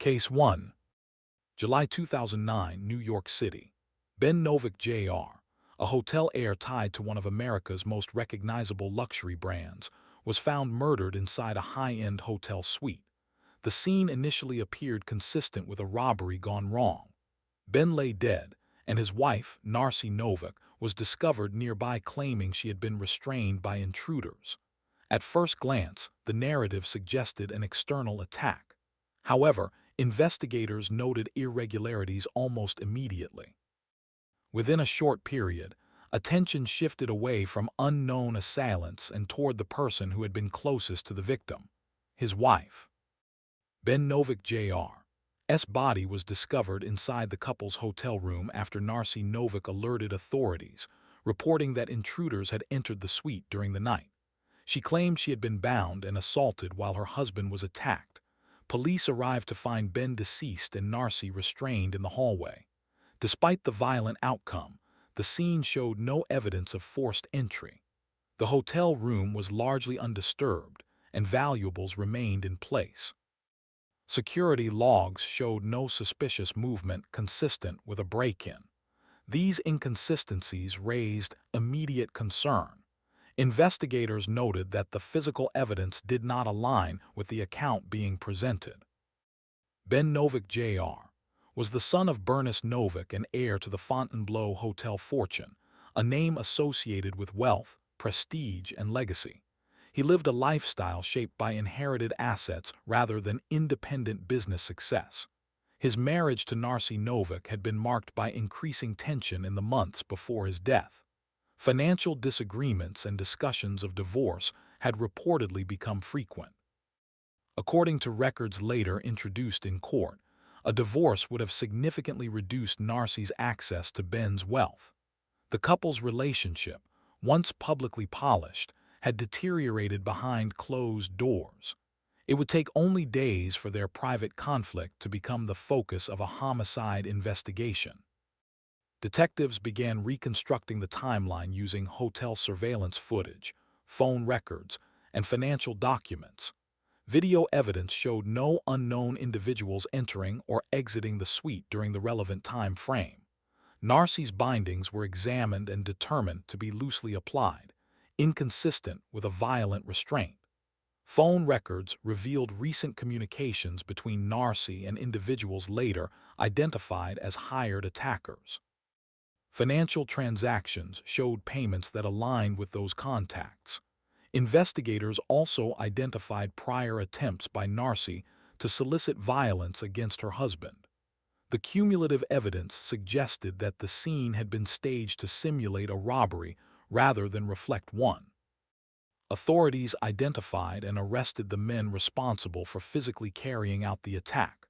Case 1. July 2009, New York City. Ben Novick Jr., a hotel heir tied to one of America's most recognizable luxury brands, was found murdered inside a high-end hotel suite. The scene initially appeared consistent with a robbery gone wrong. Ben lay dead, and his wife, Narcy Novick, was discovered nearby claiming she had been restrained by intruders. At first glance, the narrative suggested an external attack. However, investigators noted irregularities almost immediately. Within a short period, attention shifted away from unknown assailants and toward the person who had been closest to the victim, his wife. Ben Novick Jr.'s body was discovered inside the couple's hotel room after Narcy Novick alerted authorities, reporting that intruders had entered the suite during the night. She claimed she had been bound and assaulted while her husband was attacked. Police arrived to find Ben deceased and Narcy restrained in the hallway. Despite the violent outcome, the scene showed no evidence of forced entry. The hotel room was largely undisturbed, and valuables remained in place. Security logs showed no suspicious movement consistent with a break-in. These inconsistencies raised immediate concern. Investigators noted that the physical evidence did not align with the account being presented. Ben Novick Jr. was the son of Bernice Novick and heir to the Fontainebleau hotel fortune, a name associated with wealth, prestige, and legacy. He lived a lifestyle shaped by inherited assets rather than independent business success. His marriage to Narcy Novick had been marked by increasing tension in the months before his death. Financial disagreements and discussions of divorce had reportedly become frequent. According to records later introduced in court, a divorce would have significantly reduced Narcy's access to Ben's wealth. The couple's relationship, once publicly polished, had deteriorated behind closed doors. It would take only days for their private conflict to become the focus of a homicide investigation. Detectives began reconstructing the timeline using hotel surveillance footage, phone records, and financial documents. Video evidence showed no unknown individuals entering or exiting the suite during the relevant time frame. Narcy's bindings were examined and determined to be loosely applied, inconsistent with a violent restraint. Phone records revealed recent communications between Narcy and individuals later identified as hired attackers. Financial transactions showed payments that aligned with those contacts. Investigators also identified prior attempts by Narcy to solicit violence against her husband. The cumulative evidence suggested that the scene had been staged to simulate a robbery rather than reflect one. Authorities identified and arrested the men responsible for physically carrying out the attack.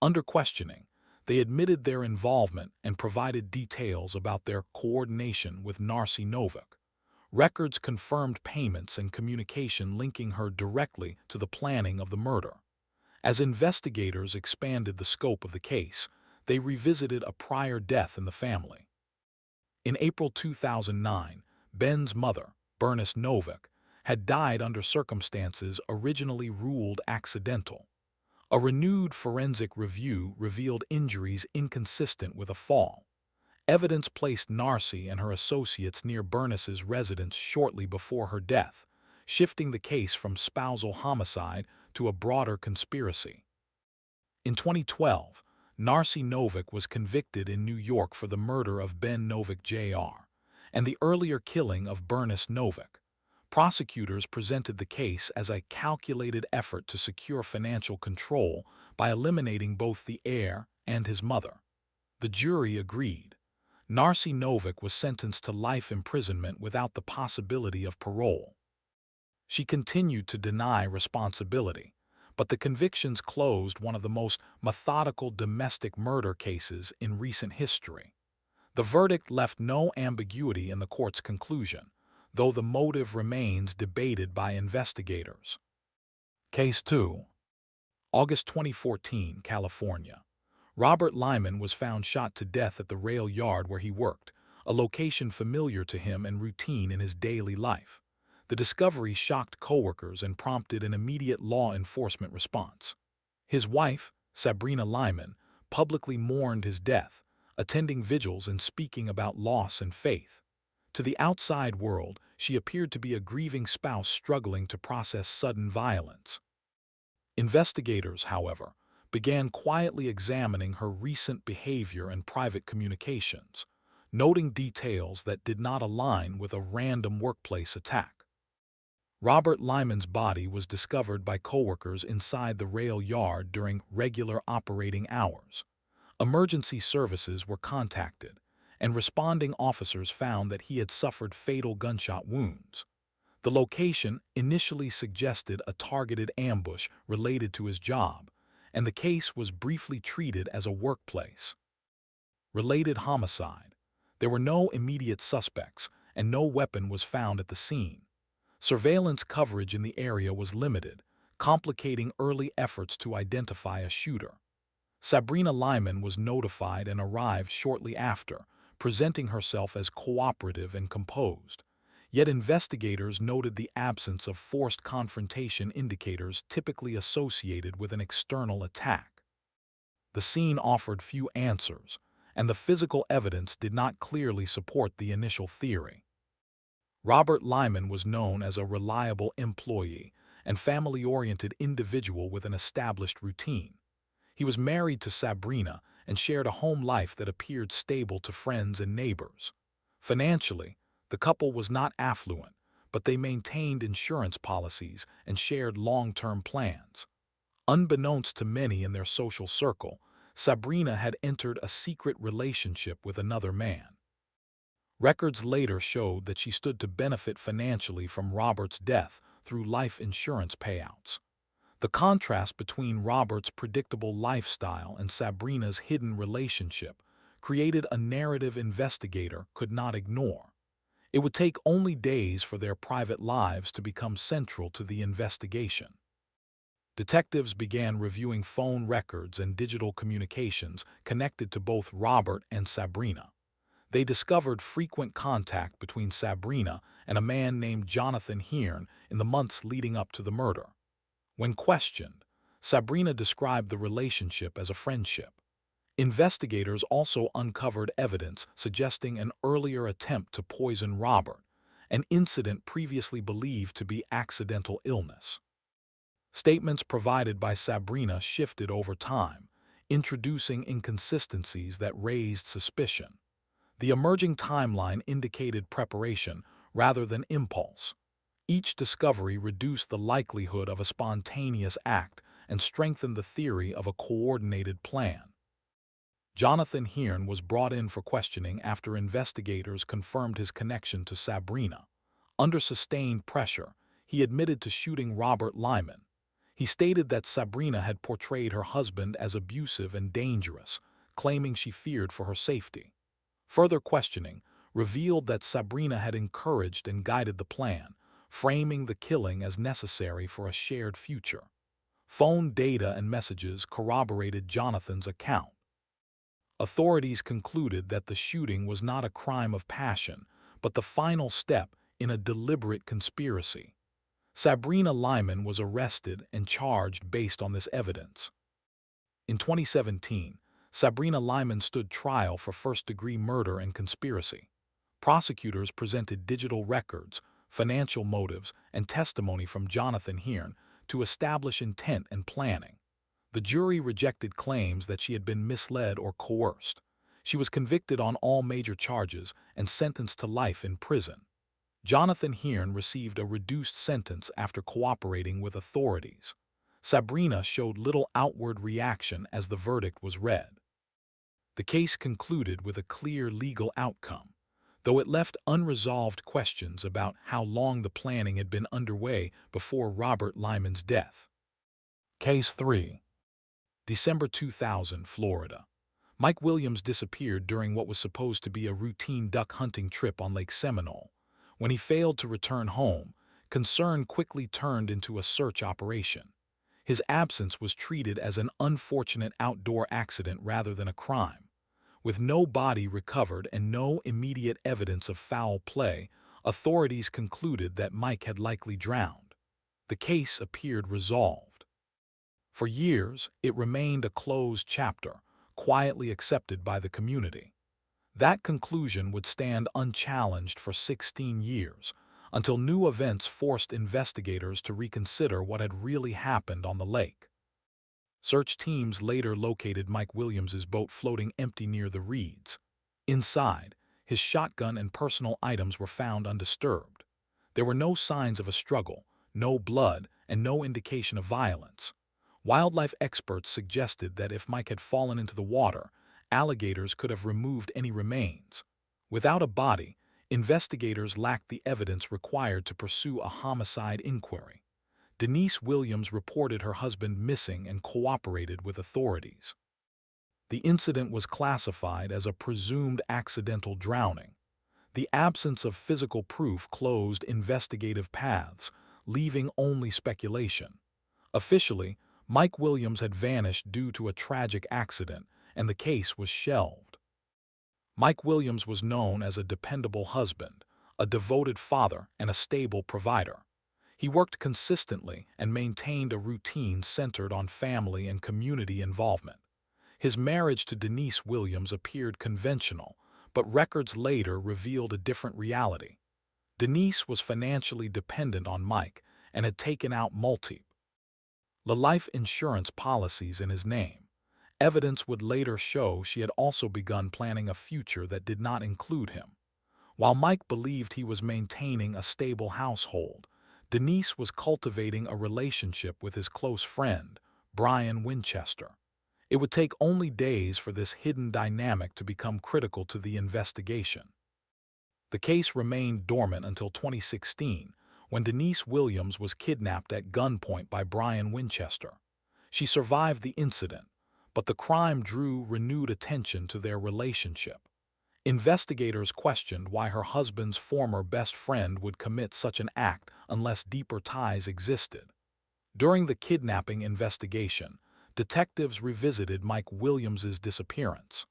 Under questioning, they admitted their involvement and provided details about their coordination with Narcy Novick. Records confirmed payments and communication linking her directly to the planning of the murder. As investigators expanded the scope of the case, they revisited a prior death in the family. In April 2009, Ben's mother, Bernice Novick, had died under circumstances originally ruled accidental. A renewed forensic review revealed injuries inconsistent with a fall. Evidence placed Narcy and her associates near Bernice's residence shortly before her death, shifting the case from spousal homicide to a broader conspiracy. In 2012, Narcy Novick was convicted in New York for the murder of Ben Novick Jr. and the earlier killing of Bernice Novick. Prosecutors presented the case as a calculated effort to secure financial control by eliminating both the heir and his mother. The jury agreed. Narcy Novick was sentenced to life imprisonment without the possibility of parole. She continued to deny responsibility, but the convictions closed one of the most methodical domestic murder cases in recent history. The verdict left no ambiguity in the court's conclusion, though the motive remains debated by investigators. Case 2. August 2014, California. Robert Lyman was found shot to death at the rail yard where he worked, a location familiar to him and routine in his daily life. The discovery shocked coworkers and prompted an immediate law enforcement response. His wife, Sabrina Lyman, publicly mourned his death, attending vigils and speaking about loss and faith. To the outside world, she appeared to be a grieving spouse struggling to process sudden violence. Investigators, however, began quietly examining her recent behavior and private communications, noting details that did not align with a random workplace attack. Robert Lyman's body was discovered by coworkers inside the rail yard during regular operating hours. Emergency services were contacted, and responding officers found that he had suffered fatal gunshot wounds. The location initially suggested a targeted ambush related to his job, and the case was briefly treated as a workplace related homicide. There were no immediate suspects, and no weapon was found at the scene. Surveillance coverage in the area was limited, complicating early efforts to identify a shooter. Sabrina Lyman was notified and arrived shortly after, presenting herself as cooperative and composed. Yet investigators noted the absence of forced confrontation indicators typically associated with an external attack. The scene offered few answers, and the physical evidence did not clearly support the initial theory. Robert Lyman was known as a reliable employee and family-oriented individual with an established routine. He was married to Sabrina and shared a home life that appeared stable to friends and neighbors. Financially, the couple was not affluent, but they maintained insurance policies and shared long-term plans. Unbeknownst to many in their social circle, Sabrina had entered a secret relationship with another man. Records later showed that she stood to benefit financially from Robert's death through life insurance payouts. The contrast between Robert's predictable lifestyle and Sabrina's hidden relationship created a narrative investigator could not ignore. It would take only days for their private lives to become central to the investigation. Detectives began reviewing phone records and digital communications connected to both Robert and Sabrina. They discovered frequent contact between Sabrina and a man named Jonathan Hearn in the months leading up to the murder. When questioned, Sabrina described the relationship as a friendship. Investigators also uncovered evidence suggesting an earlier attempt to poison Robert, an incident previously believed to be accidental illness. Statements provided by Sabrina shifted over time, introducing inconsistencies that raised suspicion. The emerging timeline indicated preparation rather than impulse. Each discovery reduced the likelihood of a spontaneous act and strengthened the theory of a coordinated plan. Jonathan Hearn was brought in for questioning after investigators confirmed his connection to Sabrina. Under sustained pressure, he admitted to shooting Robert Lyman. He stated that Sabrina had portrayed her husband as abusive and dangerous, claiming she feared for her safety. Further questioning revealed that Sabrina had encouraged and guided the plan, framing the killing as necessary for a shared future. Phone data and messages corroborated Jonathan's account. Authorities concluded that the shooting was not a crime of passion, but the final step in a deliberate conspiracy. Sabrina Lyman was arrested and charged based on this evidence. In 2017, Sabrina Lyman stood trial for first-degree murder and conspiracy. Prosecutors presented digital records, financial motives, and testimony from Jonathan Hearn to establish intent and planning. The jury rejected claims that she had been misled or coerced. She was convicted on all major charges and sentenced to life in prison. Jonathan Hearn received a reduced sentence after cooperating with authorities. Sabrina showed little outward reaction as the verdict was read. The case concluded with a clear legal outcome, though it left unresolved questions about how long the planning had been underway before Robert Lyman's death. Case 3. December 2000, Florida. Mike Williams disappeared during what was supposed to be a routine duck hunting trip on Lake Seminole. When he failed to return home, concern quickly turned into a search operation. His absence was treated as an unfortunate outdoor accident rather than a crime. With no body recovered and no immediate evidence of foul play, authorities concluded that Mike had likely drowned. The case appeared resolved. For years, it remained a closed chapter, quietly accepted by the community. That conclusion would stand unchallenged for 16 years, until new events forced investigators to reconsider what had really happened on the lake. Search teams later located Mike Williams's boat floating empty near the reeds. Inside, his shotgun and personal items were found undisturbed. There were no signs of a struggle, no blood, and no indication of violence. Wildlife experts suggested that if Mike had fallen into the water, alligators could have removed any remains. Without a body, investigators lacked the evidence required to pursue a homicide inquiry. Denise Williams reported her husband missing and cooperated with authorities. The incident was classified as a presumed accidental drowning. The absence of physical proof closed investigative paths, leaving only speculation. Officially, Mike Williams had vanished due to a tragic accident, and the case was shelved. Mike Williams was known as a dependable husband, a devoted father, and a stable provider. He worked consistently and maintained a routine centered on family and community involvement. His marriage to Denise Williams appeared conventional, but records later revealed a different reality. Denise was financially dependent on Mike and had taken out multiple life insurance policies in his name. Evidence would later show she had also begun planning a future that did not include him. While Mike believed he was maintaining a stable household, Denise was cultivating a relationship with his close friend, Brian Winchester. It would take only days for this hidden dynamic to become critical to the investigation. The case remained dormant until 2016, when Denise Williams was kidnapped at gunpoint by Brian Winchester. She survived the incident, but the crime drew renewed attention to their relationship. Investigators questioned why her husband's former best friend would commit such an act unless deeper ties existed. During the kidnapping investigation, detectives revisited Mike Williams's disappearance.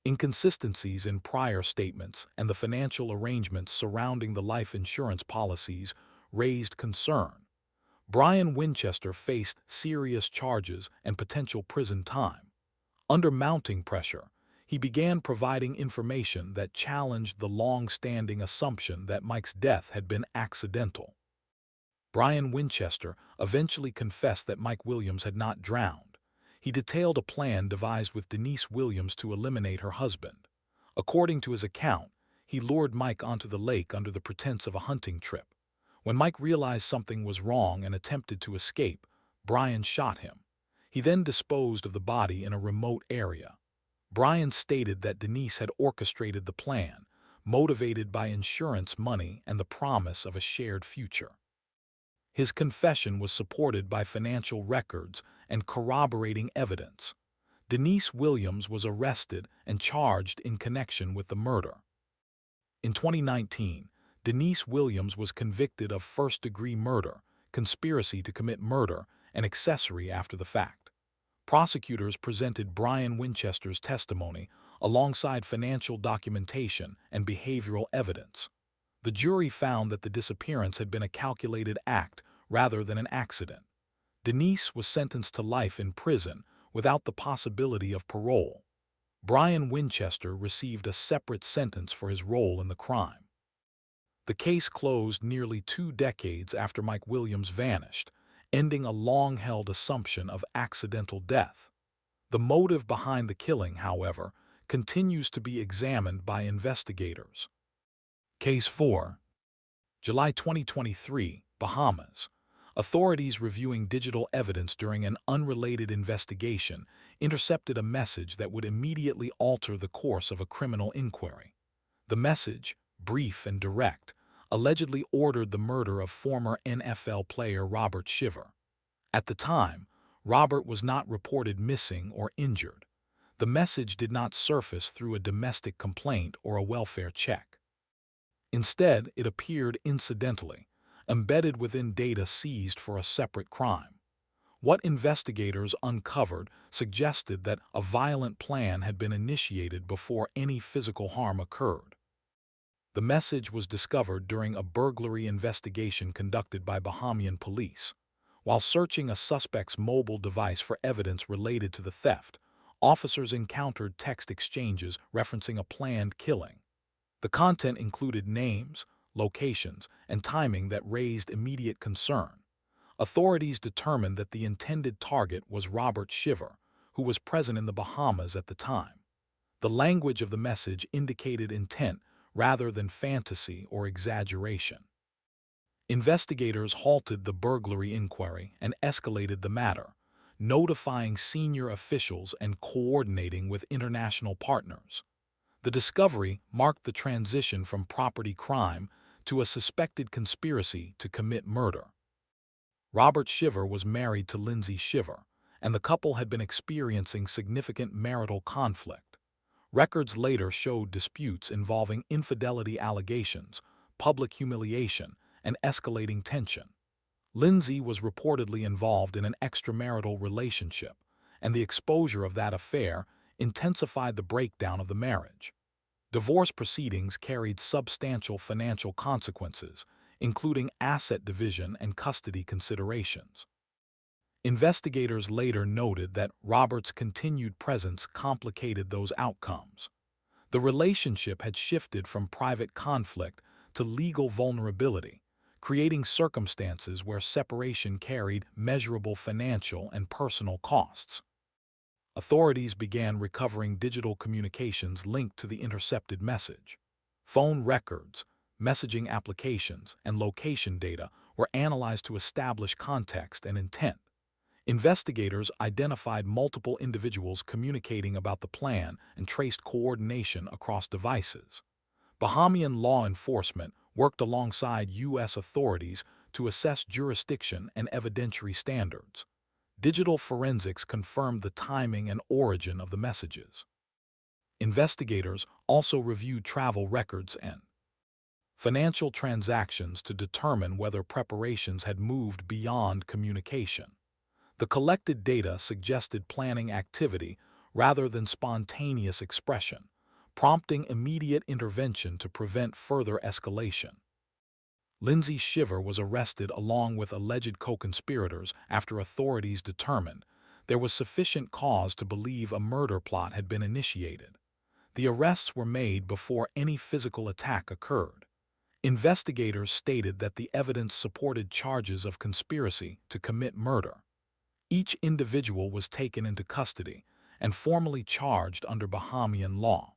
Inconsistencies in prior statements and the financial arrangements surrounding the life insurance policies raised concern. Brian Winchester faced serious charges and potential prison time. Under mounting pressure, he began providing information that challenged the long-standing assumption that Mike's death had been accidental. Brian Winchester eventually confessed that Mike Williams had not drowned. He detailed a plan devised with Denise Williams to eliminate her husband. According to his account, he lured Mike onto the lake under the pretense of a hunting trip. When Mike realized something was wrong and attempted to escape, Brian shot him. He then disposed of the body in a remote area. Brian stated that Denise had orchestrated the plan, motivated by insurance money and the promise of a shared future. His confession was supported by financial records and corroborating evidence. Denise Williams was arrested and charged in connection with the murder. In 2019, Denise Williams was convicted of first-degree murder, conspiracy to commit murder, and accessory after the fact. Prosecutors presented Brian Winchester's testimony alongside financial documentation and behavioral evidence. The jury found that the disappearance had been a calculated act rather than an accident. Denise was sentenced to life in prison without the possibility of parole. Brian Winchester received a separate sentence for his role in the crime. The case closed nearly 2 decades after Mike Williams vanished, ending a long-held assumption of accidental death. The motive behind the killing, however, continues to be examined by investigators. Case 4. July 2023, Bahamas. Authorities reviewing digital evidence during an unrelated investigation intercepted a message that would immediately alter the course of a criminal inquiry. The message, brief and direct, allegedly ordered the murder of former NFL player Robert Shiver. At the time, Robert was not reported missing or injured. The message did not surface through a domestic complaint or a welfare check. Instead, it appeared incidentally, embedded within data seized for a separate crime. What investigators uncovered suggested that a violent plan had been initiated before any physical harm occurred. The message was discovered during a burglary investigation conducted by Bahamian police. While searching a suspect's mobile device for evidence related to the theft, officers encountered text exchanges referencing a planned killing. The content included names, locations, and timing that raised immediate concern. Authorities determined that the intended target was Robert Shiver, who was present in the Bahamas at the time. The language of the message indicated intent rather than fantasy or exaggeration. Investigators halted the burglary inquiry and escalated the matter, notifying senior officials and coordinating with international partners. The discovery marked the transition from property crime to a suspected conspiracy to commit murder. Robert Shiver was married to Lindsay Shiver, and the couple had been experiencing significant marital conflict. Records later showed disputes involving infidelity allegations, public humiliation, and escalating tension. Lindsay was reportedly involved in an extramarital relationship, and the exposure of that affair intensified the breakdown of the marriage. Divorce proceedings carried substantial financial consequences, including asset division and custody considerations. Investigators later noted that Robert's continued presence complicated those outcomes. The relationship had shifted from private conflict to legal vulnerability, creating circumstances where separation carried measurable financial and personal costs. Authorities began recovering digital communications linked to the intercepted message. Phone records, messaging applications, and location data were analyzed to establish context and intent. Investigators identified multiple individuals communicating about the plan and traced coordination across devices. Bahamian law enforcement worked alongside U.S. authorities to assess jurisdiction and evidentiary standards. Digital forensics confirmed the timing and origin of the messages. Investigators also reviewed travel records and financial transactions to determine whether preparations had moved beyond communication. The collected data suggested planning activity rather than spontaneous expression, prompting immediate intervention to prevent further escalation. Lindsay Shiver was arrested along with alleged co-conspirators after authorities determined there was sufficient cause to believe a murder plot had been initiated. The arrests were made before any physical attack occurred. Investigators stated that the evidence supported charges of conspiracy to commit murder. Each individual was taken into custody and formally charged under Bahamian law.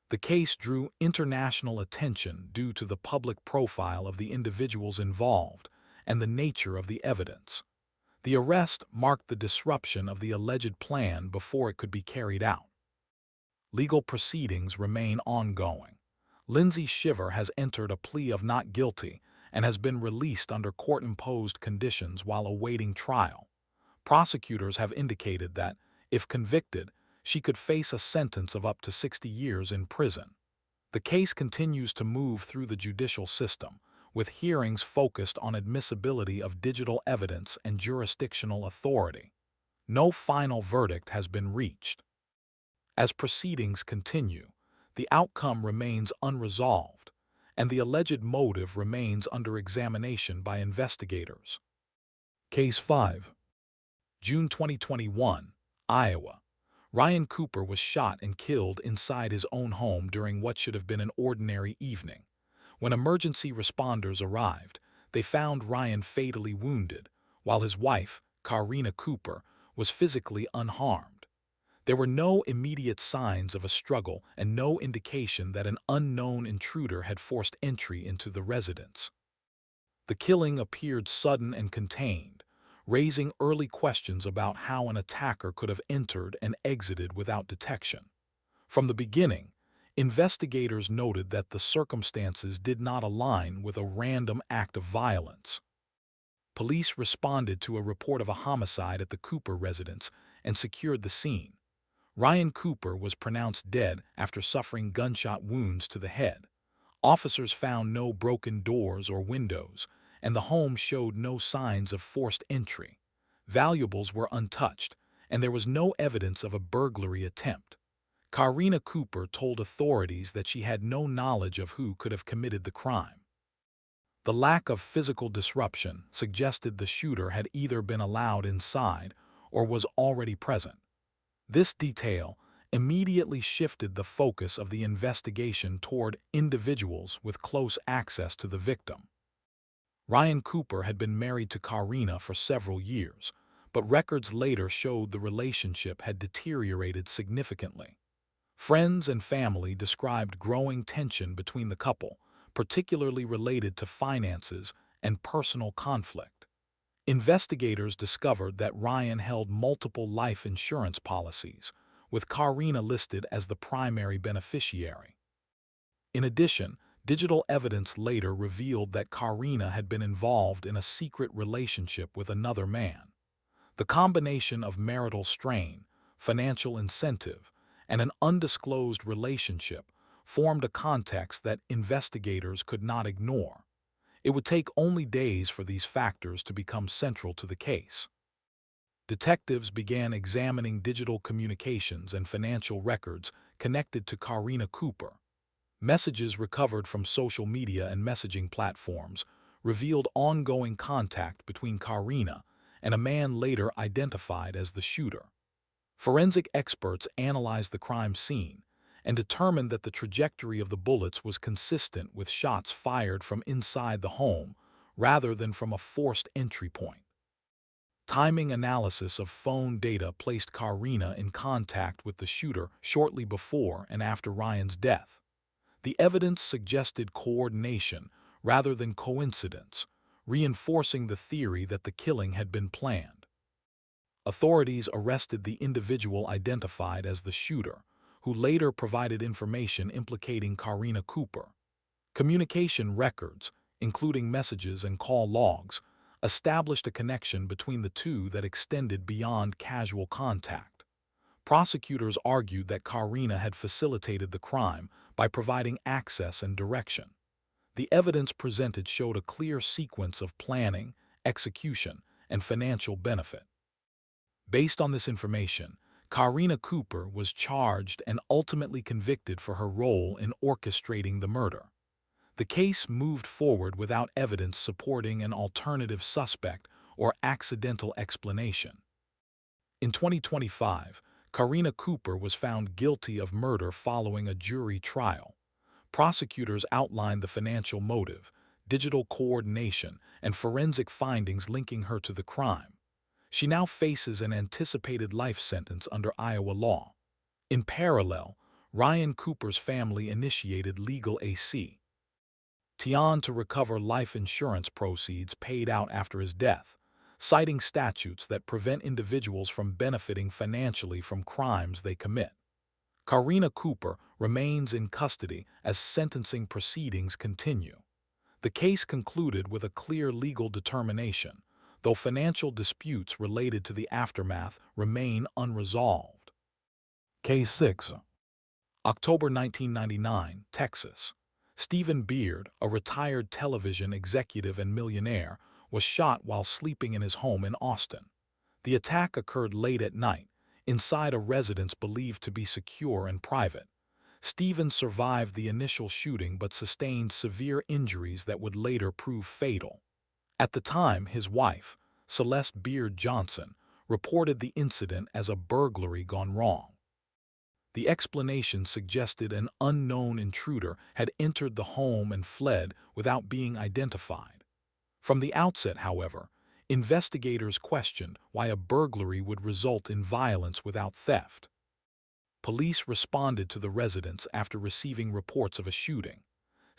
The case drew international attention due to the public profile of the individuals involved and the nature of the evidence. The arrest marked the disruption of the alleged plan before it could be carried out. Legal proceedings remain ongoing. Lindsay Shiver has entered a plea of not guilty and has been released under court-imposed conditions while awaiting trial. Prosecutors have indicated that, if convicted, she could face a sentence of up to 60 years in prison. The case continues to move through the judicial system, with hearings focused on admissibility of digital evidence and jurisdictional authority. No final verdict has been reached. As proceedings continue, the outcome remains unresolved, and the alleged motive remains under examination by investigators. Case 5. June 2021, Iowa. Ryan Cooper was shot and killed inside his own home during what should have been an ordinary evening. When emergency responders arrived, they found Ryan fatally wounded, while his wife, Karina Cooper, was physically unharmed. There were no immediate signs of a struggle and no indication that an unknown intruder had forced entry into the residence. The killing appeared sudden and contained, raising early questions about how an attacker could have entered and exited without detection. From the beginning, investigators noted that the circumstances did not align with a random act of violence. Police responded to a report of a homicide at the Cooper residence and secured the scene. Ryan Cooper was pronounced dead after suffering gunshot wounds to the head. Officers found no broken doors or windows, and the home showed no signs of forced entry. Valuables were untouched, and there was no evidence of a burglary attempt. Karina Cooper told authorities that she had no knowledge of who could have committed the crime. The lack of physical disruption suggested the shooter had either been allowed inside or was already present. This detail immediately shifted the focus of the investigation toward individuals with close access to the victim. Ryan Cooper had been married to Karina for several years, but records later showed the relationship had deteriorated significantly. Friends and family described growing tension between the couple, particularly related to finances and personal conflict. Investigators discovered that Ryan held multiple life insurance policies, with Karina listed as the primary beneficiary. In addition, digital evidence later revealed that Karina had been involved in a secret relationship with another man. The combination of marital strain, financial incentive, and an undisclosed relationship formed a context that investigators could not ignore. It would take only days for these factors to become central to the case. Detectives began examining digital communications and financial records connected to Karina Cooper. Messages recovered from social media and messaging platforms revealed ongoing contact between Karina and a man later identified as the shooter. Forensic experts analyzed the crime scene and determined that the trajectory of the bullets was consistent with shots fired from inside the home rather than from a forced entry point. Timing analysis of phone data placed Karina in contact with the shooter shortly before and after Ryan's death. The evidence suggested coordination rather than coincidence, reinforcing the theory that the killing had been planned. Authorities arrested the individual identified as the shooter, who later provided information implicating Karina Cooper. Communication records, including messages and call logs, established a connection between the two that extended beyond casual contact. Prosecutors argued that Karina had facilitated the crime by providing access and direction. The evidence presented showed a clear sequence of planning, execution, and financial benefit. Based on this information, Karina Cooper was charged and ultimately convicted for her role in orchestrating the murder. The case moved forward without evidence supporting an alternative suspect or accidental explanation. In 2025, Karina Cooper was found guilty of murder following a jury trial. Prosecutors outlined the financial motive, digital coordination, and forensic findings linking her to the crime. She now faces an anticipated life sentence under Iowa law. In parallel, Ryan Cooper's family initiated legal AC to recover life insurance proceeds paid out after his death, citing statutes that prevent individuals from benefiting financially from crimes they commit. Karina Cooper remains in custody as sentencing proceedings continue. The case concluded with a clear legal determination, though financial disputes related to the aftermath remain unresolved. Case 6. October 1999, Texas. Stephen Beard, a retired television executive and millionaire, was shot while sleeping in his home in Austin. The attack occurred late at night, inside a residence believed to be secure and private. Stephen survived the initial shooting but sustained severe injuries that would later prove fatal. At the time, his wife, Celeste Beard Johnson, reported the incident as a burglary gone wrong. The explanation suggested an unknown intruder had entered the home and fled without being identified. From the outset, however, investigators questioned why a burglary would result in violence without theft. Police responded to the residence after receiving reports of a shooting.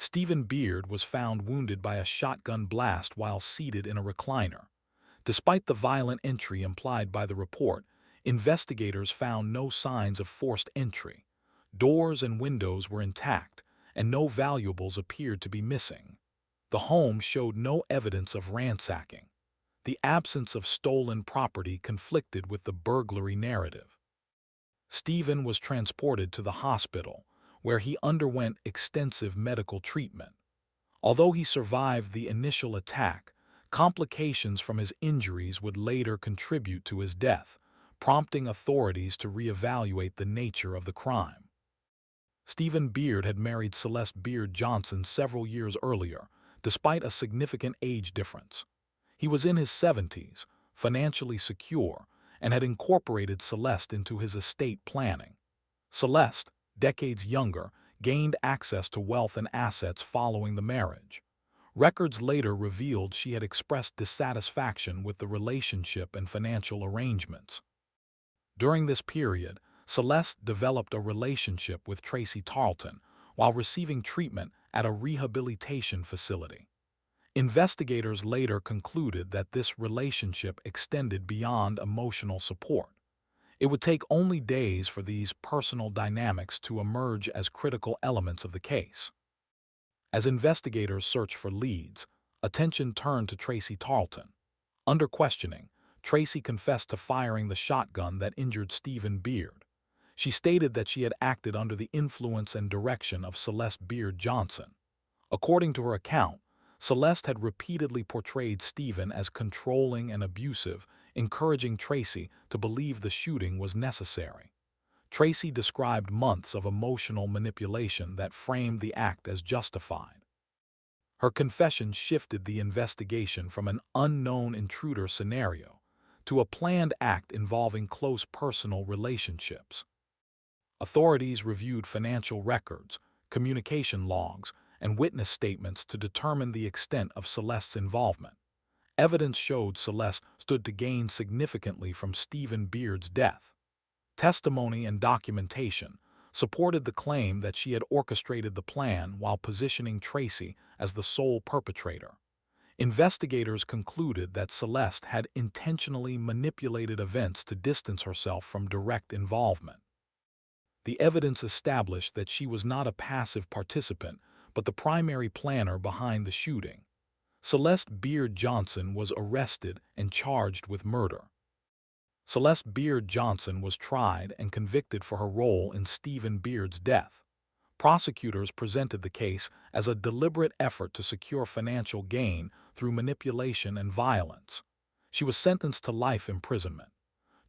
Stephen Beard was found wounded by a shotgun blast while seated in a recliner. Despite the violent entry implied by the report, investigators found no signs of forced entry. Doors and windows were intact, and no valuables appeared to be missing. The home showed no evidence of ransacking. The absence of stolen property conflicted with the burglary narrative. Stephen was transported to the hospital, where he underwent extensive medical treatment. Although he survived the initial attack, complications from his injuries would later contribute to his death, prompting authorities to reevaluate the nature of the crime. Stephen Beard had married Celeste Beard Johnson several years earlier, despite a significant age difference. He was in his 70s, financially secure, and had incorporated Celeste into his estate planning. Celeste, decades younger, gained access to wealth and assets following the marriage. Records later revealed she had expressed dissatisfaction with the relationship and financial arrangements. During this period, Celeste developed a relationship with Tracy Tarleton while receiving treatment at a rehabilitation facility. Investigators later concluded that this relationship extended beyond emotional support. It would take only days for these personal dynamics to emerge as critical elements of the case. As investigators searched for leads, attention turned to Tracy Tarleton. Under questioning, Tracy confessed to firing the shotgun that injured Stephen Beard. She stated that she had acted under the influence and direction of Celeste Beard Johnson. According to her account, Celeste had repeatedly portrayed Stephen as controlling and abusive, encouraging Tracy to believe the shooting was necessary. Tracy described months of emotional manipulation that framed the act as justified. Her confession shifted the investigation from an unknown intruder scenario to a planned act involving close personal relationships. Authorities reviewed financial records, communication logs, and witness statements to determine the extent of Celeste's involvement. Evidence showed Celeste stood to gain significantly from Stephen Beard's death. Testimony and documentation supported the claim that she had orchestrated the plan while positioning Tracy as the sole perpetrator. Investigators concluded that Celeste had intentionally manipulated events to distance herself from direct involvement. The evidence established that she was not a passive participant, but the primary planner behind the shooting. Celeste Beard Johnson was arrested and charged with murder. Celeste Beard Johnson was tried and convicted for her role in Stephen Beard's death. Prosecutors presented the case as a deliberate effort to secure financial gain through manipulation and violence. She was sentenced to life imprisonment.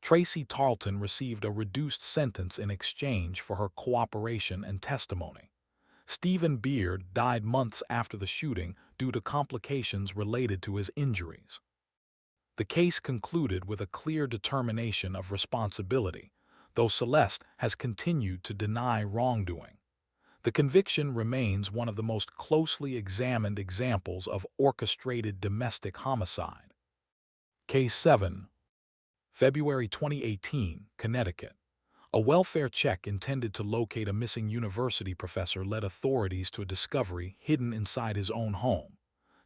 Tracy Tarleton received a reduced sentence in exchange for her cooperation and testimony. Stephen Beard died months after the shooting due to complications related to his injuries. The case concluded with a clear determination of responsibility, though Celeste has continued to deny wrongdoing. The conviction remains one of the most closely examined examples of orchestrated domestic homicide. Case 7. February 2018, Connecticut. A welfare check intended to locate a missing university professor led authorities to a discovery hidden inside his own home.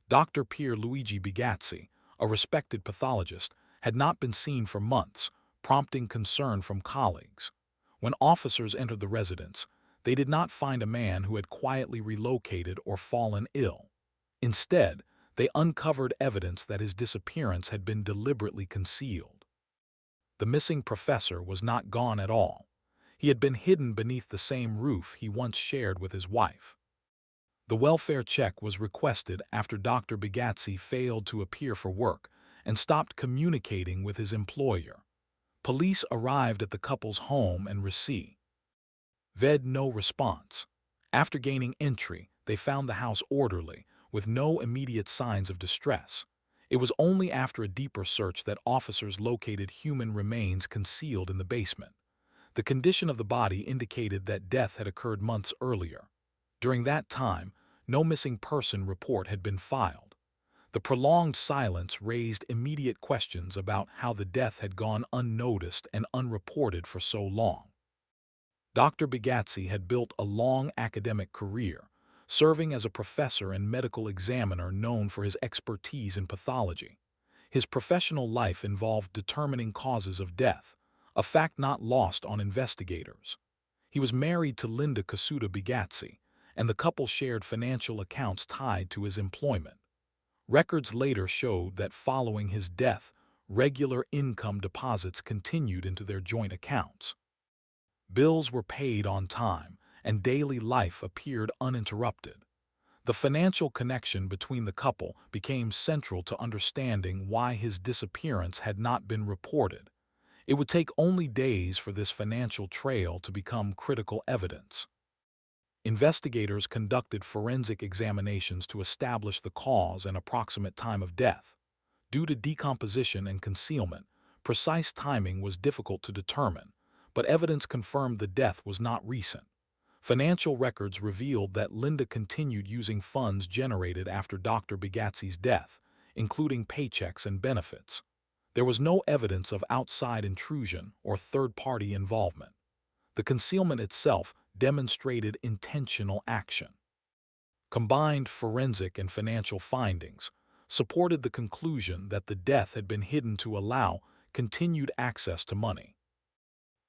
Dr. Pierluigi Bigazzi, a respected pathologist, had not been seen for months, prompting concern from colleagues. When officers entered the residence, they did not find a man who had quietly relocated or fallen ill. Instead, they uncovered evidence that his disappearance had been deliberately concealed. The missing professor was not gone at all. He had been hidden beneath the same roof he once shared with his wife. The welfare check was requested after Dr. Bigazzi failed to appear for work and stopped communicating with his employer. Police arrived at the couple's home and received no response. After gaining entry, they found the house orderly, with no immediate signs of distress. It was only after a deeper search that officers located human remains concealed in the basement. The condition of the body indicated that death had occurred months earlier. During that time, no missing person report had been filed. The prolonged silence raised immediate questions about how the death had gone unnoticed and unreported for so long. Dr. Bigazzi had built a long academic career, serving as a professor and medical examiner known for his expertise in pathology. His professional life involved determining causes of death, a fact not lost on investigators. He was married to Linda Casuta Bigazzi, and the couple shared financial accounts tied to his employment. Records later showed that following his death, regular income deposits continued into their joint accounts. Bills were paid on time, and daily life appeared uninterrupted. The financial connection between the couple became central to understanding why his disappearance had not been reported. It would take only days for this financial trail to become critical evidence. Investigators conducted forensic examinations to establish the cause and approximate time of death. Due to decomposition and concealment, precise timing was difficult to determine, but evidence confirmed the death was not recent. Financial records revealed that Linda continued using funds generated after Dr. Bagatsi's death, including paychecks and benefits. There was no evidence of outside intrusion or third-party involvement. The concealment itself demonstrated intentional action. Combined forensic and financial findings supported the conclusion that the death had been hidden to allow continued access to money.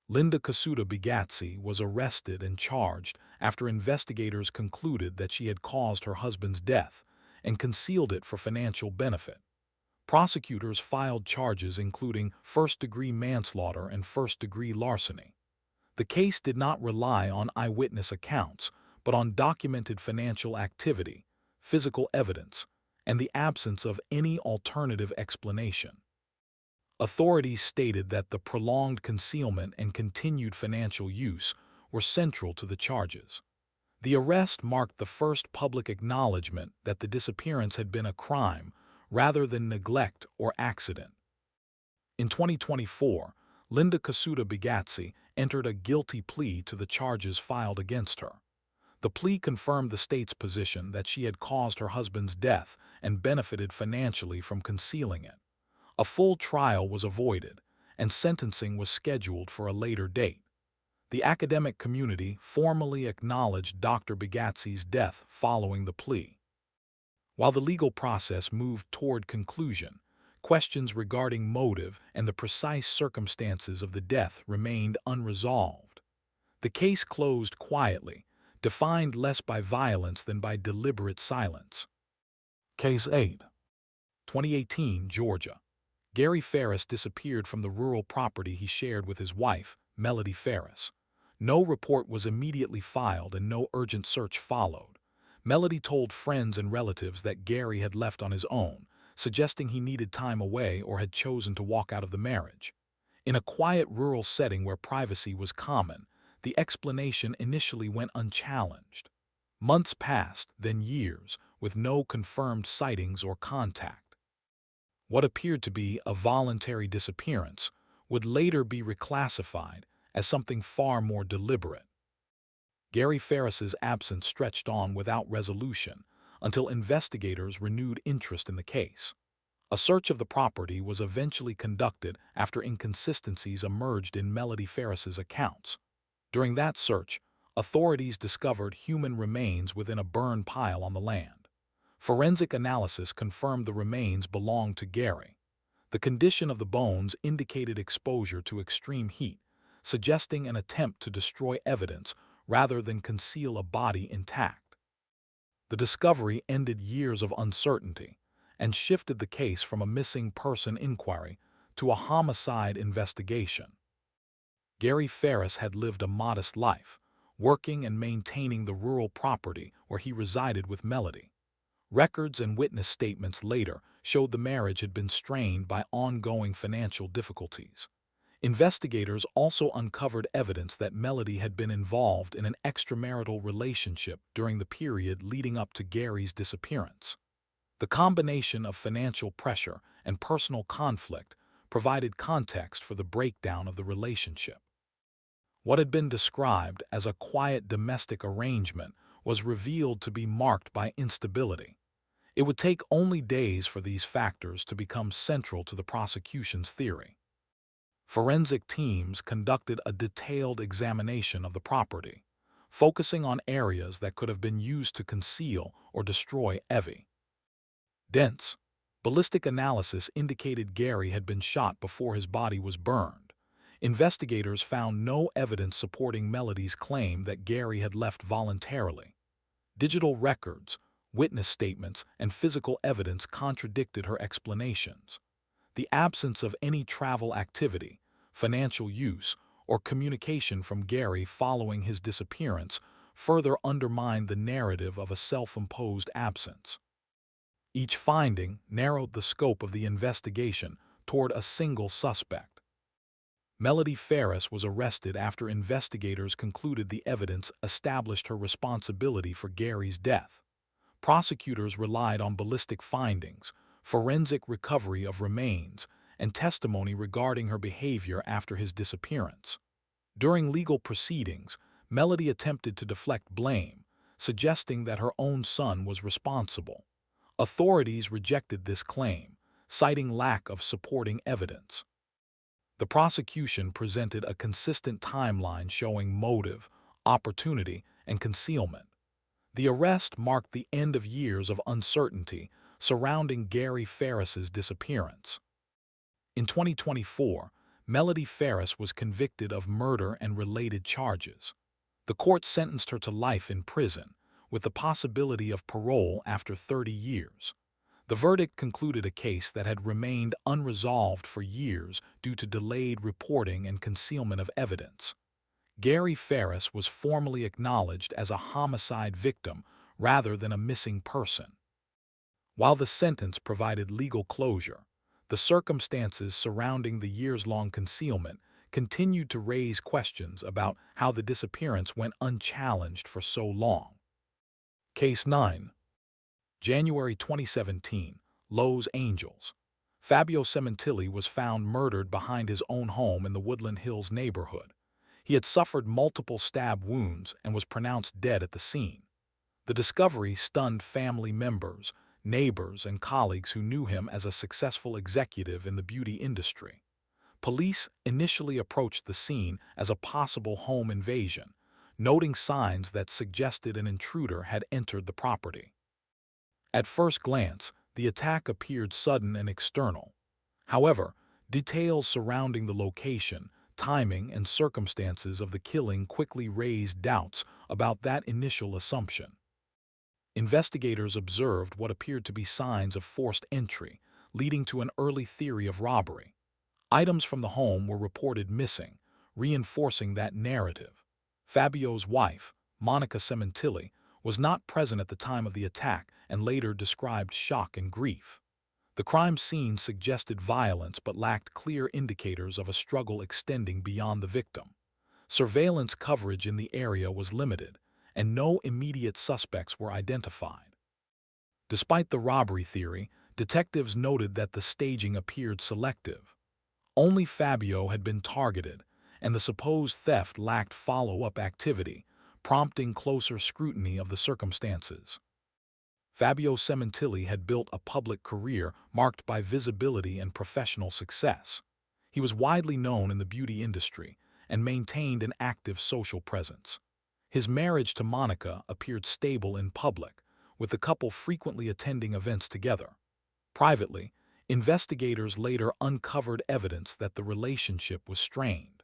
Linda Kasuta Bigatsi was arrested and charged after investigators concluded that she had caused her husband's death and concealed it for financial benefit. Prosecutors filed charges including first-degree manslaughter and first-degree larceny. The case did not rely on eyewitness accounts, but on documented financial activity, physical evidence, and the absence of any alternative explanation. Authorities stated that the prolonged concealment and continued financial use were central to the charges. The arrest marked the first public acknowledgement that the disappearance had been a crime rather than neglect or accident. In 2024, Linda Kasuta Bigatsi entered a guilty plea to the charges filed against her. The plea confirmed the state's position that she had caused her husband's death and benefited financially from concealing it. A full trial was avoided, and sentencing was scheduled for a later date. The academic community formally acknowledged Dr. Bagatsi's death following the plea. While the legal process moved toward conclusion, questions regarding motive and the precise circumstances of the death remained unresolved. The case closed quietly, defined less by violence than by deliberate silence. Case 8. 2018, Georgia. Gary Ferris disappeared from the rural property he shared with his wife, Melody Ferris. No report was immediately filed and no urgent search followed. Melody told friends and relatives that Gary had left on his own, suggesting he needed time away or had chosen to walk out of the marriage. In a quiet rural setting where privacy was common, the explanation initially went unchallenged. Months passed, then years, with no confirmed sightings or contact. What appeared to be a voluntary disappearance would later be reclassified as something far more deliberate. Gary Ferris's absence stretched on without resolution until investigators renewed interest in the case. A search of the property was eventually conducted after inconsistencies emerged in Melody Ferris's accounts. During that search, authorities discovered human remains within a burn pile on the land. Forensic analysis confirmed the remains belonged to Gary. The condition of the bones indicated exposure to extreme heat, suggesting an attempt to destroy evidence rather than conceal a body intact. The discovery ended years of uncertainty and shifted the case from a missing person inquiry to a homicide investigation. Gary Ferris had lived a modest life, working and maintaining the rural property where he resided with Melody. Records and witness statements later showed the marriage had been strained by ongoing financial difficulties. Investigators also uncovered evidence that Melody had been involved in an extramarital relationship during the period leading up to Gary's disappearance. The combination of financial pressure and personal conflict provided context for the breakdown of the relationship. What had been described as a quiet domestic arrangement was revealed to be marked by instability. It would take only days for these factors to become central to the prosecution's theory. Forensic teams conducted a detailed examination of the property, focusing on areas that could have been used to conceal or destroy Evie. Dense, ballistic analysis indicated Gary had been shot before his body was burned. Investigators found no evidence supporting Melody's claim that Gary had left voluntarily. Digital records, witness statements, and physical evidence contradicted her explanations. The absence of any travel activity, financial use, or communication from Gary following his disappearance further undermined the narrative of a self-imposed absence. Each finding narrowed the scope of the investigation toward a single suspect. Melody Ferris was arrested after investigators concluded the evidence established her responsibility for Gary's death. Prosecutors relied on ballistic findings, forensic recovery of remains, and testimony regarding her behavior after his disappearance. During legal proceedings, Melody attempted to deflect blame, suggesting that her own son was responsible. Authorities rejected this claim, citing lack of supporting evidence. The prosecution presented a consistent timeline showing motive, opportunity, and concealment. The arrest marked the end of years of uncertainty surrounding Gary Ferris's disappearance. In 2024, Melody Ferris was convicted of murder and related charges. The court sentenced her to life in prison, with the possibility of parole after 30 years. The verdict concluded a case that had remained unresolved for years due to delayed reporting and concealment of evidence. Gary Ferris was formally acknowledged as a homicide victim rather than a missing person. While the sentence provided legal closure, the circumstances surrounding the years-long concealment continued to raise questions about how the disappearance went unchallenged for so long. Case 9. January 2017, Los Angeles. Fabio Cementilli was found murdered behind his own home in the Woodland Hills neighborhood. He had suffered multiple stab wounds and was pronounced dead at the scene. The discovery stunned family members, neighbors, and colleagues who knew him as a successful executive in the beauty industry. Police initially approached the scene as a possible home invasion, noting signs that suggested an intruder had entered the property. At first glance, the attack appeared sudden and external. However, details surrounding the location, timing, and circumstances of the killing quickly raised doubts about that initial assumption. Investigators observed what appeared to be signs of forced entry, leading to an early theory of robbery. Items from the home were reported missing, reinforcing that narrative. Fabio's wife, Monica Cementilli, was not present at the time of the attack and later described shock and grief. The crime scene suggested violence but lacked clear indicators of a struggle extending beyond the victim. Surveillance coverage in the area was limited, and no immediate suspects were identified. Despite the robbery theory, detectives noted that the staging appeared selective. Only Fabio had been targeted, and the supposed theft lacked follow-up activity, prompting closer scrutiny of the circumstances. Fabio Cementilli had built a public career marked by visibility and professional success. He was widely known in the beauty industry and maintained an active social presence. His marriage to Monica appeared stable in public, with the couple frequently attending events together. Privately, investigators later uncovered evidence that the relationship was strained.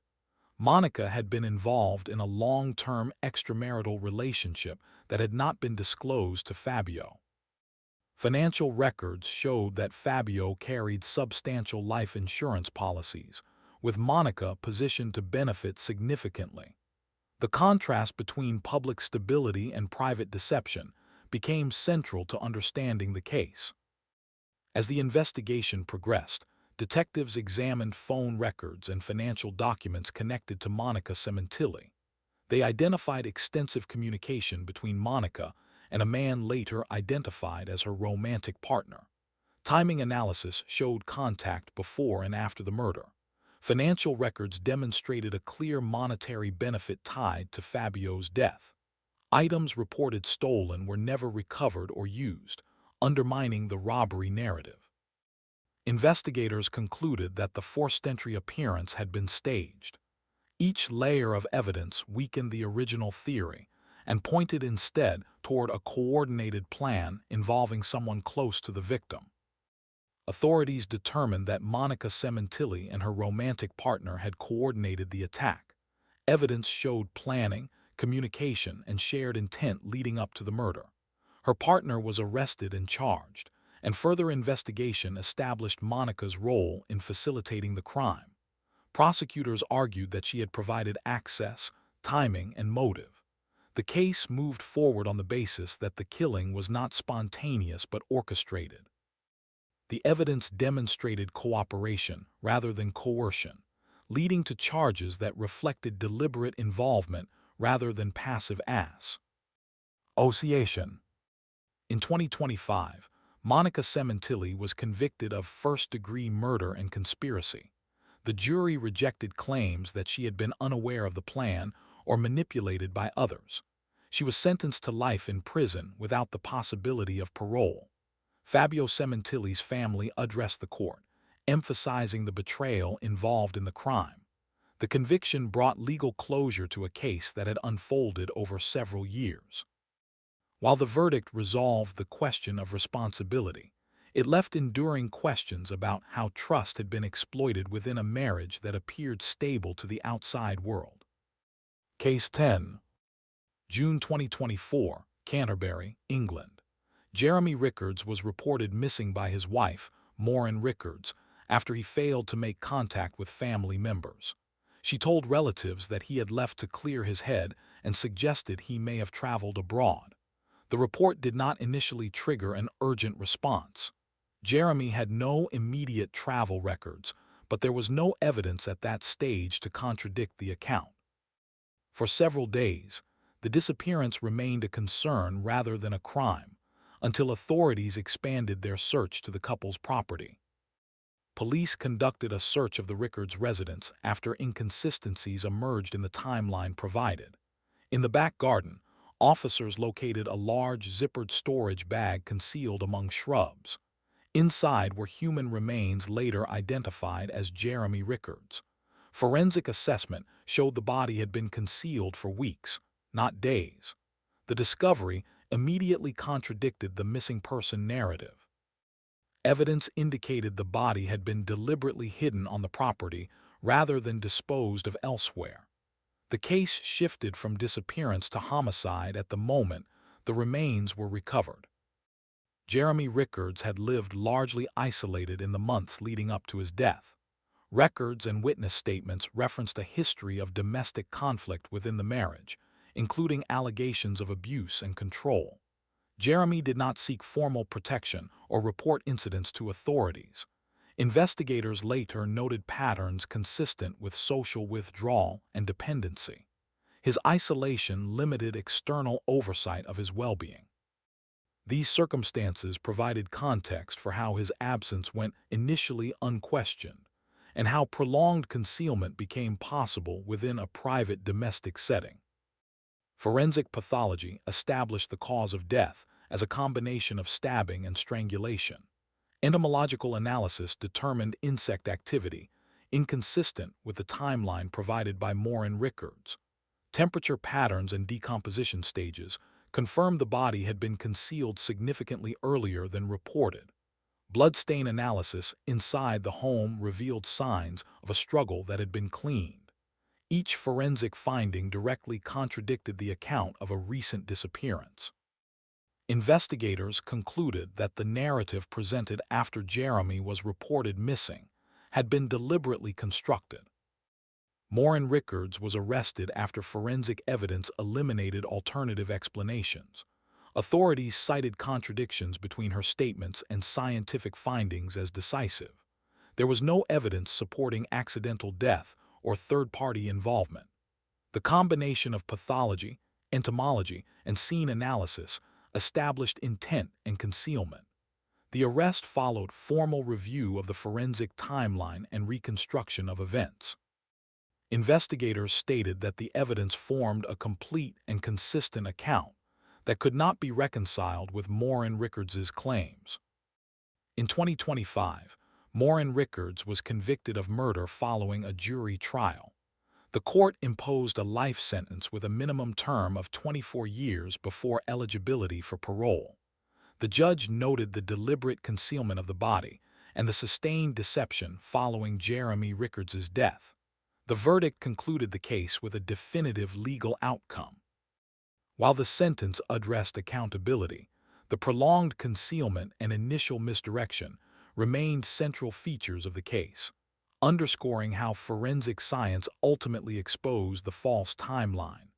Monica had been involved in a long-term extramarital relationship that had not been disclosed to Fabio. Financial records showed that Fabio carried substantial life insurance policies, with Monica positioned to benefit significantly. The contrast between public stability and private deception became central to understanding the case. As the investigation progressed, detectives examined phone records and financial documents connected to Monica Cementilli. They identified extensive communication between Monica and a man later identified as her romantic partner. Timing analysis showed contact before and after the murder. Financial records demonstrated a clear monetary benefit tied to Fabio's death. Items reported stolen were never recovered or used, undermining the robbery narrative. Investigators concluded that the forced entry appearance had been staged. Each layer of evidence weakened the original theory and pointed instead toward a coordinated plan involving someone close to the victim. Authorities determined that Monica Cementilli and her romantic partner had coordinated the attack. Evidence showed planning, communication, and shared intent leading up to the murder. Her partner was arrested and charged, and further investigation established Monica's role in facilitating the crime. Prosecutors argued that she had provided access, timing, and motive. The case moved forward on the basis that the killing was not spontaneous but orchestrated. The evidence demonstrated cooperation rather than coercion, leading to charges that reflected deliberate involvement rather than passive association. In 2025, Monica Cementilli was convicted of first-degree murder and conspiracy. The jury rejected claims that she had been unaware of the plan or manipulated by others. She was sentenced to life in prison without the possibility of parole. Fabio Cementilli's family addressed the court, emphasizing the betrayal involved in the crime. The conviction brought legal closure to a case that had unfolded over several years. While the verdict resolved the question of responsibility, it left enduring questions about how trust had been exploited within a marriage that appeared stable to the outside world. Case 10. June 2024, Canterbury, England. Jeremy Rickards was reported missing by his wife, Maureen Rickards, after he failed to make contact with family members. She told relatives that he had left to clear his head and suggested he may have traveled abroad. The report did not initially trigger an urgent response. Jeremy had no immediate travel records, but there was no evidence at that stage to contradict the account. For several days, the disappearance remained a concern rather than a crime, until authorities expanded their search to the couple's property. Police conducted a search of the Rickards' residence after inconsistencies emerged in the timeline provided. In the back garden, officers located a large zippered storage bag concealed among shrubs. Inside were human remains later identified as Jeremy Rickards. Forensic assessment showed the body had been concealed for weeks, not days. The discovery immediately contradicted the missing person narrative. Evidence indicated the body had been deliberately hidden on the property rather than disposed of elsewhere. The case shifted from disappearance to homicide at the moment the remains were recovered. Jeremy Rickards had lived largely isolated in the months leading up to his death. Records and witness statements referenced a history of domestic conflict within the marriage, including allegations of abuse and control. Jeremy did not seek formal protection or report incidents to authorities. Investigators later noted patterns consistent with social withdrawal and dependency. His isolation limited external oversight of his well-being. These circumstances provided context for how his absence went initially unquestioned, and how prolonged concealment became possible within a private domestic setting. Forensic pathology established the cause of death as a combination of stabbing and strangulation. Entomological analysis determined insect activity, inconsistent with the timeline provided by Maureen Rickards. Temperature patterns and decomposition stages confirmed the body had been concealed significantly earlier than reported. Bloodstain analysis inside the home revealed signs of a struggle that had been cleaned. Each forensic finding directly contradicted the account of a recent disappearance. Investigators concluded that the narrative presented after Jeremy was reported missing had been deliberately constructed. Maureen Rickards was arrested after forensic evidence eliminated alternative explanations. Authorities cited contradictions between her statements and scientific findings as decisive. There was no evidence supporting accidental death or third-party involvement. The combination of pathology, entomology, and scene analysis established intent and concealment. The arrest followed formal review of the forensic timeline and reconstruction of events. Investigators stated that the evidence formed a complete and consistent account that could not be reconciled with Maureen Rickards' claims. In 2025, Maureen Rickards was convicted of murder following a jury trial. The court imposed a life sentence with a minimum term of 24 years before eligibility for parole. The judge noted the deliberate concealment of the body and the sustained deception following Jeremy Rickards' death. The verdict concluded the case with a definitive legal outcome. While the sentence addressed accountability, the prolonged concealment and initial misdirection remained central features of the case, underscoring how forensic science ultimately exposed the false timeline.